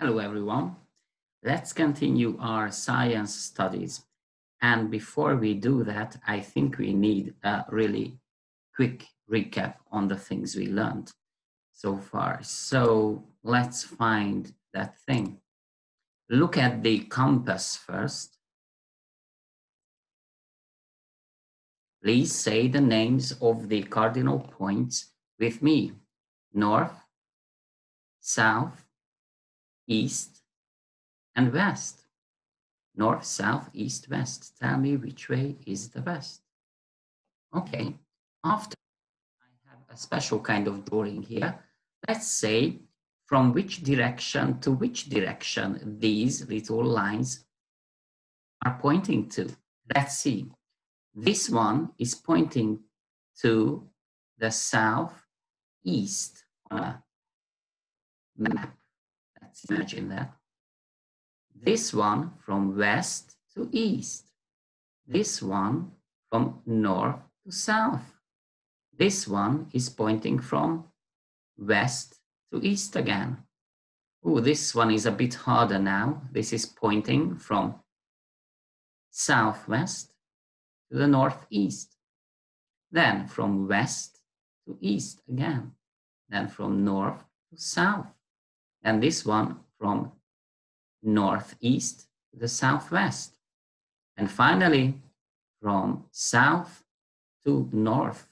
Hello everyone. Let's continue our science studies. And before we do that, I think we need a really quick recap on the things we learned so far. So let's find that thing. Look at the compass first. Please say the names of the cardinal points with me. North, south, east, and west. North, south, east, west. Tell me which way is the west. Okay, after I have a special kind of drawing here. Let's say from which direction to which direction these little lines are pointing to. Let's see. This one is pointing to the southeast on a map. Let's imagine that. This one from west to east. This one from north to south. This one is pointing from west to east again. Oh, this one is a bit harder now. This is pointing from southwest to the northeast. Then from west to east again. Then from north to south. And this one from northeast to the southwest. And finally, from south to north.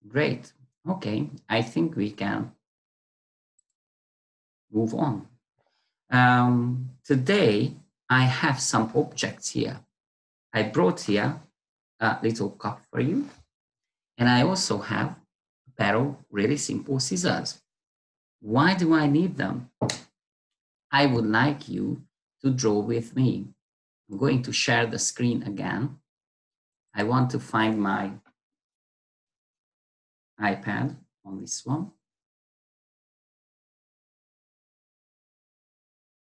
Great. Okay, I think we can move on. Today, I have some objects here. I brought here a little cup for you. And I also have a pair of really simple scissors. Why do I need them? I would like you to draw with me. I'm going to share the screen again. I want to find my iPad on this one.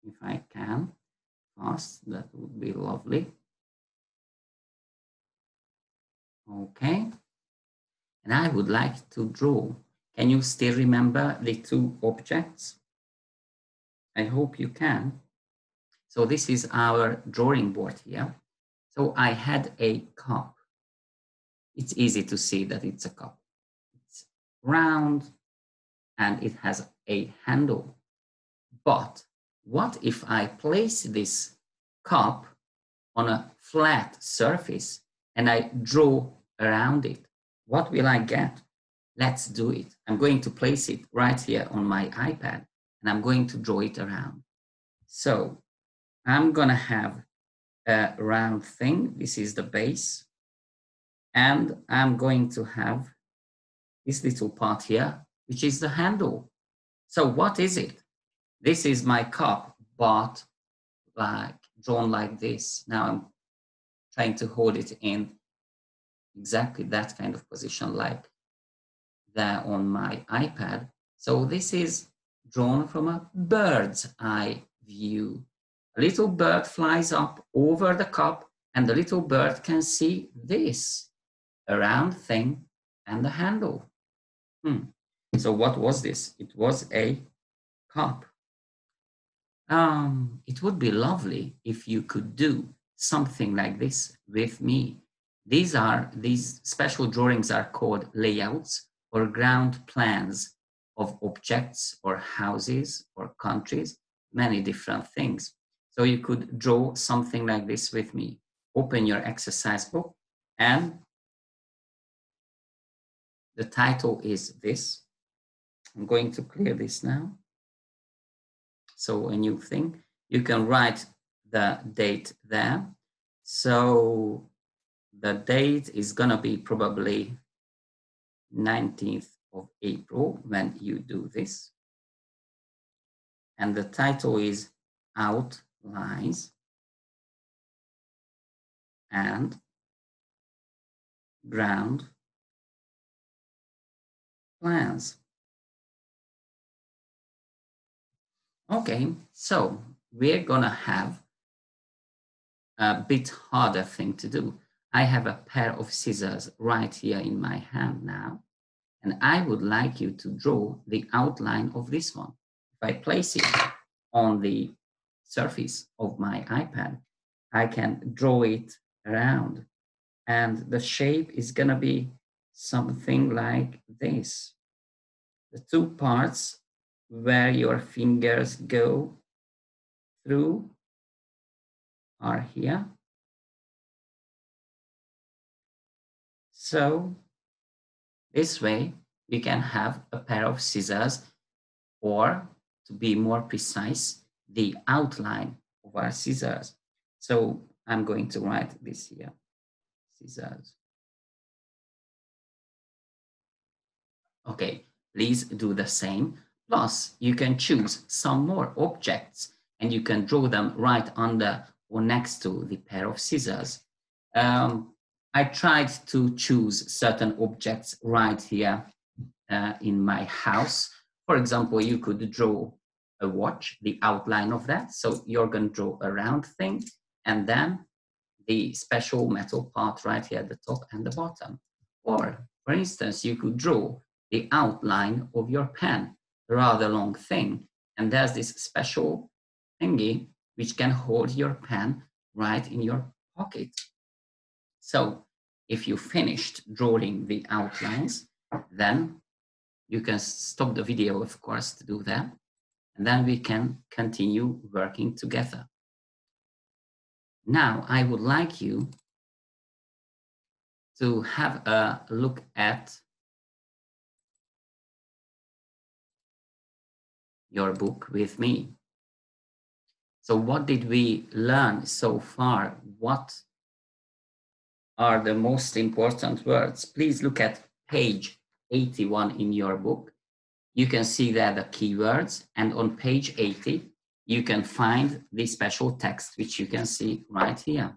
If I can, fast, that would be lovely. Okay. And I would like to draw. Can you still remember the two objects? I hope you can. So this is our drawing board here. So I had a cup. It's easy to see that it's a cup. It's round and it has a handle. But what if I place this cup on a flat surface and I draw around it? What will I get? Let's do it. I'm going to place it right here on my iPad and I'm going to draw it around. So I'm going to have a round thing. This is the base. And I'm going to have this little part here, which is the handle. So what is it? This is my cup, but like drawn like this. Now I'm trying to hold it in exactly that kind of position like there on my iPad. So this is drawn from a bird's eye view. A little bird flies up over the cup and the little bird can see this, a round thing and the handle. So what was this? It was a cup. It would be lovely if you could do something like this with me. These special drawings are called layouts or ground plans of objects or houses or countries, many different things. So you could draw something like this with me. Open your exercise book and the title is this. I'm going to clear this now. So a new thing, you can write the date there. So the date is gonna be probably 19th of April when you do this. And the title is Outlines and Ground Plans. Okay, so we're gonna have a bit harder thing to do. I have a pair of scissors right here in my hand now, and I would like you to draw the outline of this one. If I place it on the surface of my iPad, I can draw it around. And the shape is going to be something like this. The two parts where your fingers go through are here. So this way we can have a pair of scissors, or to be more precise, the outline of our scissors. So I'm going to write this here, scissors. Okay, please do the same. Plus, you can choose some more objects and you can draw them right under or next to the pair of scissors. I tried to choose certain objects right here in my house. For example, you could draw a watch, the outline of that. So you're going to draw a round thing and then the special metal part right here at the top and the bottom. Or, for instance, you could draw the outline of your pen, a rather long thing. And there's this special thingy which can hold your pen right in your pocket. So if you finished drawing the outlines, then you can stop the video, of course, to do that. And then we can continue working together. Now, I would like you to have a look at your book with me. So what did we learn so far? What are the most important words? Please look at page 81 in your book. You can see there the keywords, and on page 80, you can find the special text, which you can see right here.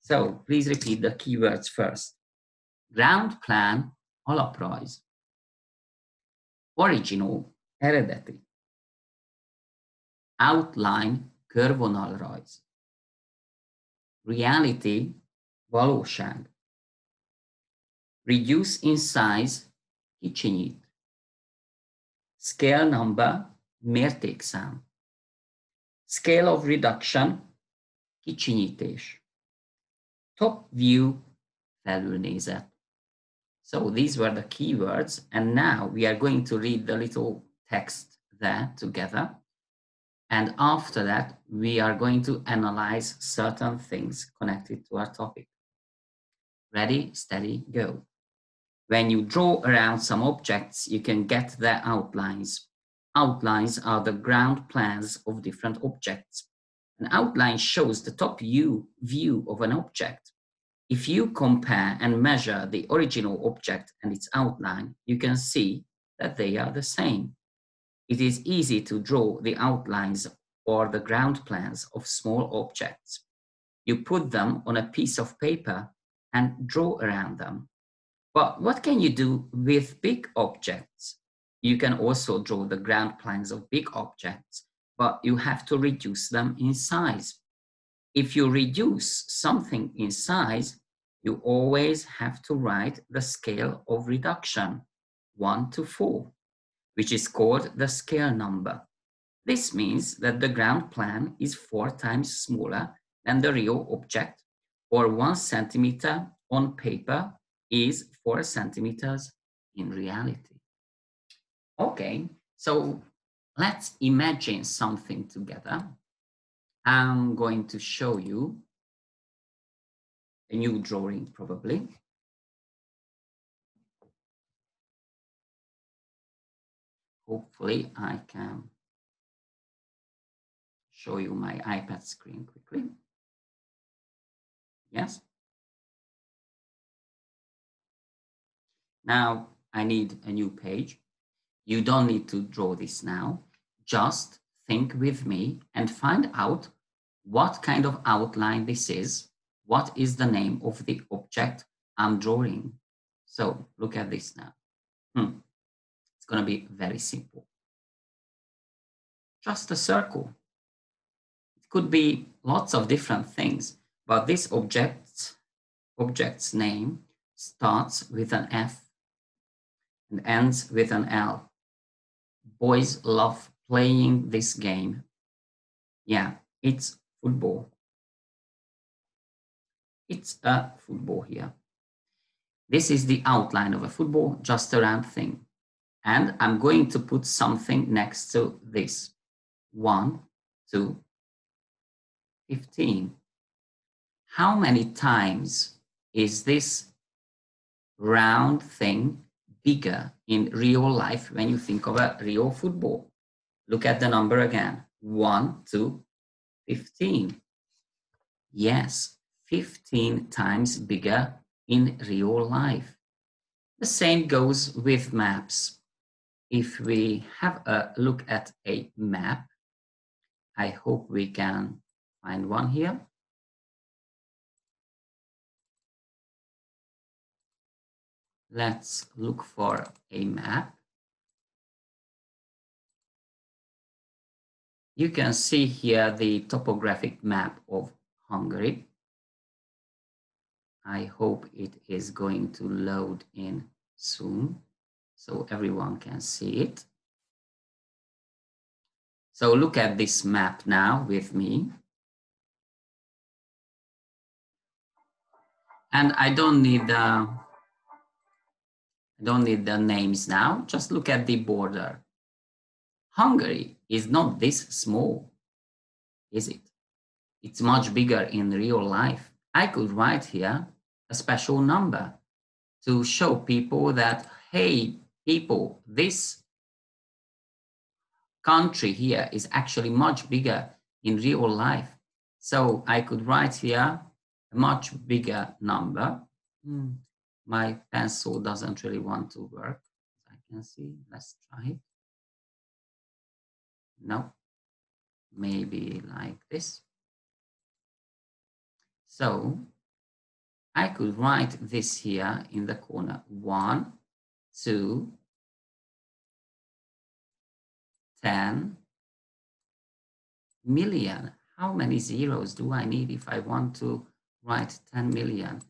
So please repeat the keywords first. Ground plan, alaprajz. Original, eredeti. Outline, körvonalrajz. Reality, valóság. Reduce in size, kicsinyít. Scale number, mértékszám. Scale of reduction, kicsinyítés. Top view, felülnézet. So these were the keywords, and now we are going to read the little text there together. And after that, we are going to analyze certain things connected to our topic. Ready, steady, go. When you draw around some objects, you can get their outlines. Outlines are the ground plans of different objects. An outline shows the top view of an object. If you compare and measure the original object and its outline, you can see that they are the same. It is easy to draw the outlines or the ground plans of small objects. You put them on a piece of paper and draw around them. But what can you do with big objects? You can also draw the ground plans of big objects, but you have to reduce them in size. If you reduce something in size, you always have to write the scale of reduction, 1 to 4, which is called the scale number. This means that the ground plan is 4 times smaller than the real object, or 1 centimeter on paper is 4 centimeters in reality. Okay, so let's imagine something together. I'm going to show you a new drawing, probably. Hopefully I can show you my iPad screen quickly. Yes. Now I need a new page. You don't need to draw this now. Just think with me and find out what kind of outline this is. What is the name of the object I'm drawing? So look at this now. It's going to be very simple. Just a circle. It could be lots of different things, but this object's name starts with an F and ends with an L. Boys love playing this game Yeah, it's football. It's a football here. This is the outline of a football, just a round thing. And I'm going to put something next to this. 1, 2, 15. How many times is this round thing bigger in real life when you think of a real football? Look at the number again. 1, 2, 15. Yes, 15 times bigger in real life. The same goes with maps. If we have a look at a map, I hope we can find one here. Let's look for a map. You can see here the topographic map of Hungary. I hope it is going to load in soon so everyone can see it. So look at this map now with me. And I don't need the names now, just look at the border. Hungary is not this small, is it? It's much bigger in real life. I could write here a special number to show people that, hey, people, this country here is actually much bigger in real life. So I could write here a much bigger number. My pencil doesn't really want to work. I can see, let's try it. No, maybe like this. So I could write this here in the corner. 1, 2, 10 million. How many zeros do I need if I want to write 10 million?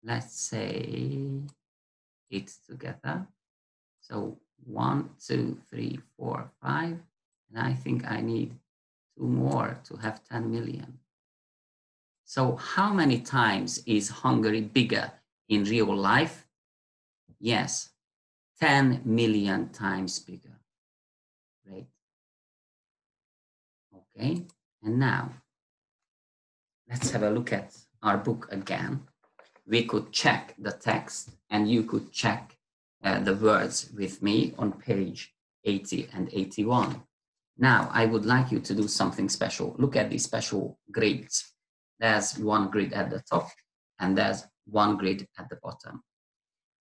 Let's say it together. So 1, 2, 3, 4, 5. And I think I need 2 more to have 10 million. So how many times is Hungary bigger in real life? Yes, 10 million times bigger. Great. Okay, and now let's have a look at our book again. We could check the text and you could check the words with me on page 80 and 81. Now, I would like you to do something special. Look at these special grids. There's one grid at the top and there's one grid at the bottom.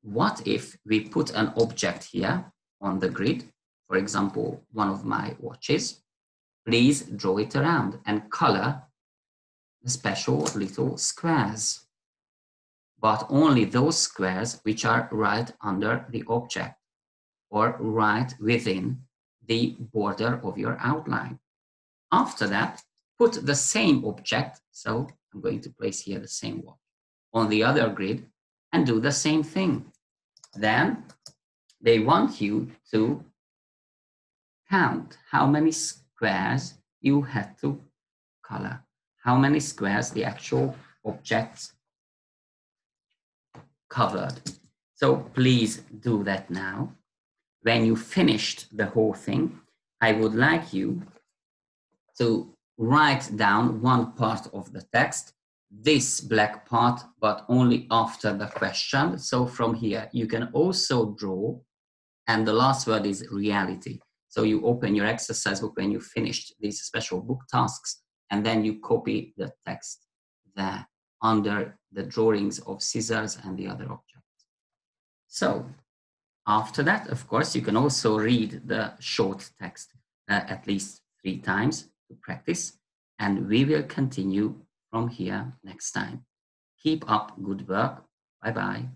What if we put an object here on the grid, for example, one of my watches? Please draw it around and color the special little squares, but only those squares which are right under the object or right within the border of your outline. After that, put the same object, so I'm going to place here the same watch, on the other grid and do the same thing. Then they want you to count how many squares you had to color, how many squares the actual objects covered. So please do that now. When you finished the whole thing, I would like you to write down one part of the text, this black part, but only after the question. So from here, you can also draw, and the last word is reality. So you open your exercise book when you finished these special book tasks, and then you copy the text there under the drawings of scissors and the other objects. So after that, of course, you can also read the short text at least 3 times to practice, and we will continue from here next time. Keep up good work. Bye-bye.